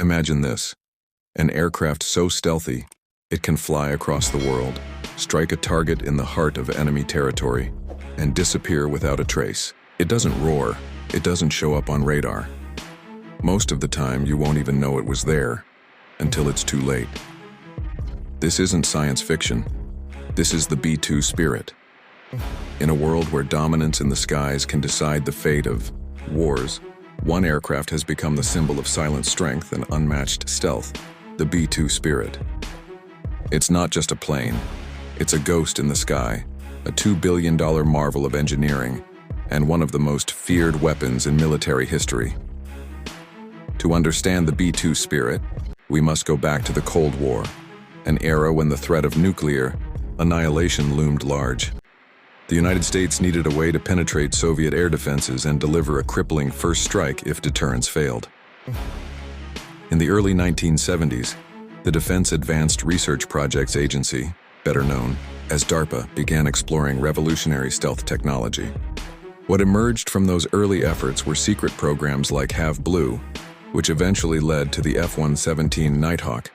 Imagine this, an aircraft so stealthy, it can fly across the world, strike a target in the heart of enemy territory, and disappear without a trace. It doesn't roar, it doesn't show up on radar. Most of the time, you won't even know it was there until it's too late. This isn't science fiction. This is the B-2 spirit. In a world where dominance in the skies can decide the fate of wars, one aircraft has become the symbol of silent strength and unmatched stealth, the B-2 spirit. It's not just a plane. It's a ghost in the sky, a $2 billion marvel of engineering, and one of the most feared weapons in military history. To understand the B-2 spirit, we must go back to the Cold War, an era when the threat of nuclear annihilation loomed large. The United States needed a way to penetrate Soviet air defenses and deliver a crippling first strike if deterrence failed. In the early 1970s, the Defense Advanced Research Projects Agency, better known as DARPA, began exploring revolutionary stealth technology. What emerged from those early efforts were secret programs like Have Blue, which eventually led to the F-117 Nighthawk.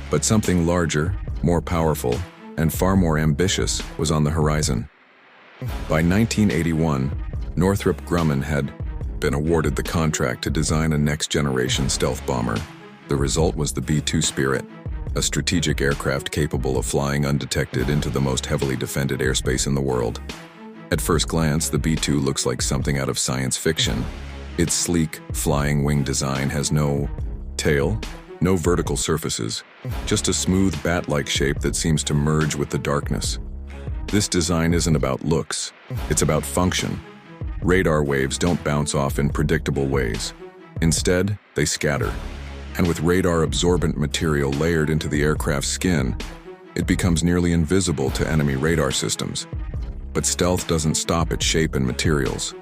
But something larger, more powerful, and far more ambitious was on the horizon. By 1981, Northrop Grumman had been awarded the contract to design a next-generation stealth bomber. The result was the B-2 Spirit, a strategic aircraft capable of flying undetected into the most heavily defended airspace in the world. At first glance, the B-2 looks like something out of science fiction. Its sleek, flying wing design has no tail, no vertical surfaces, just a smooth bat-like shape that seems to merge with the darkness. This design isn't about looks, it's about function. Radar waves don't bounce off in predictable ways. Instead, they scatter. And with radar-absorbent material layered into the aircraft's skin, it becomes nearly invisible to enemy radar systems. But stealth doesn't stop at shape and materials.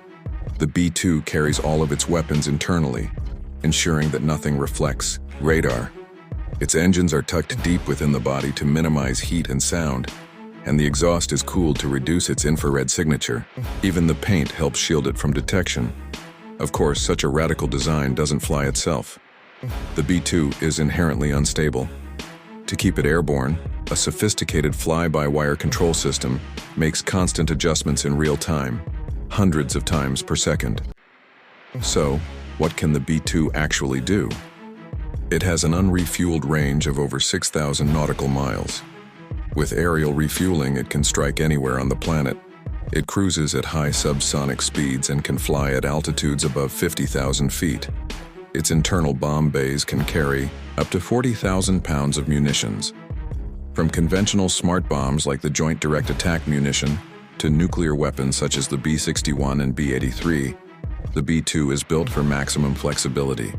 The B-2 carries all of its weapons internally, ensuring that nothing reflects radar. Its engines are tucked deep within the body to minimize heat and sound, and the exhaust is cooled to reduce its infrared signature. Even the paint helps shield it from detection. Of course, such a radical design doesn't fly itself. The B-2 is inherently unstable. To keep it airborne, a sophisticated fly-by-wire control system makes constant adjustments in real time, hundreds of times per second. So, what can the B-2 actually do? It has an unrefueled range of over 6,000 nautical miles. With aerial refueling, it can strike anywhere on the planet. It cruises at high subsonic speeds and can fly at altitudes above 50,000 feet. Its internal bomb bays can carry up to 40,000 pounds of munitions. From conventional smart bombs like the Joint Direct Attack munition to nuclear weapons such as the B-61 and B-83, the B-2 is built for maximum flexibility.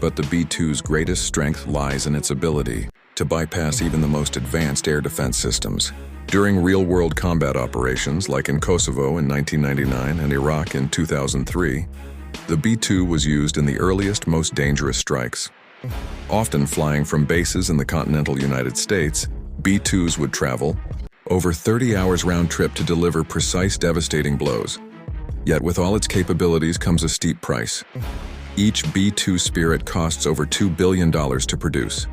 But the B-2's greatest strength lies in its ability to bypass even the most advanced air defense systems. During real-world combat operations like in Kosovo in 1999 and Iraq in 2003, the B-2 was used in the earliest, most dangerous strikes. Often flying from bases in the continental United States, B-2s would travel over 30 hours round trip to deliver precise, devastating blows. Yet with all its capabilities comes a steep price. Each B-2 Spirit costs over $2 billion to produce.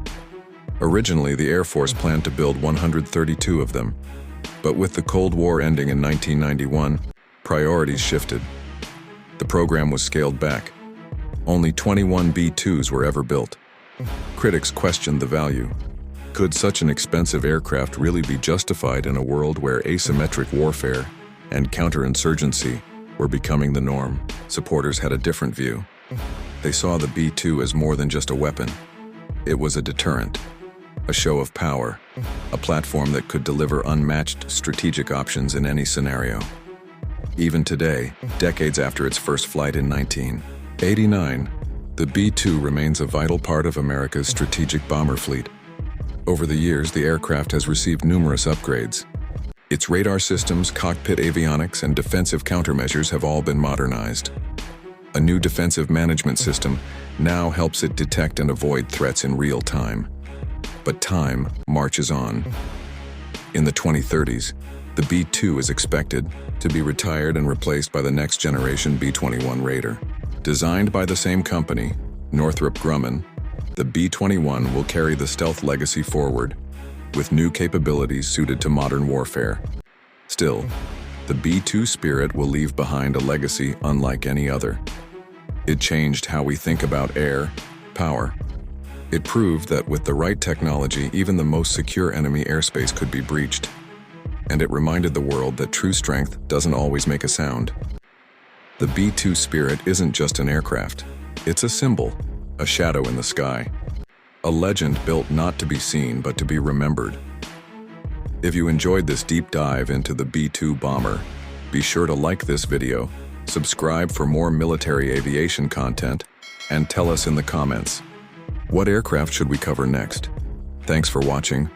Originally, the Air Force planned to build 132 of them. But with the Cold War ending in 1991, priorities shifted. The program was scaled back. Only 21 B-2s were ever built. Critics questioned the value. Could such an expensive aircraft really be justified in a world where asymmetric warfare and counterinsurgency were becoming the norm? Supporters had a different view. They saw the B-2 as more than just a weapon. It was a deterrent, a show of power, a platform that could deliver unmatched strategic options in any scenario. Even today, decades after its first flight in 1989, the B-2 remains a vital part of America's strategic bomber fleet. Over the years, the aircraft has received numerous upgrades. Its radar systems, cockpit avionics, and defensive countermeasures have all been modernized. A new defensive management system now helps it detect and avoid threats in real time. But time marches on. In the 2030s, The B-2 is expected to be retired and replaced by the next generation B-21 Raider. Designed by the same company, Northrop Grumman, the B-21 will carry the stealth legacy forward, with new capabilities suited to modern warfare. Still, the B-2 Spirit will leave behind a legacy unlike any other. It changed how we think about air power. It proved that with the right technology, even the most secure enemy airspace could be breached. And it reminded the world that true strength doesn't always make a sound. The B-2 Spirit isn't just an aircraft. It's a symbol, a shadow in the sky. A legend built not to be seen but to be remembered. If you enjoyed this deep dive into the B-2 bomber, be sure to like this video, subscribe for more military aviation content, and tell us in the comments, what aircraft should we cover next? Thanks for watching.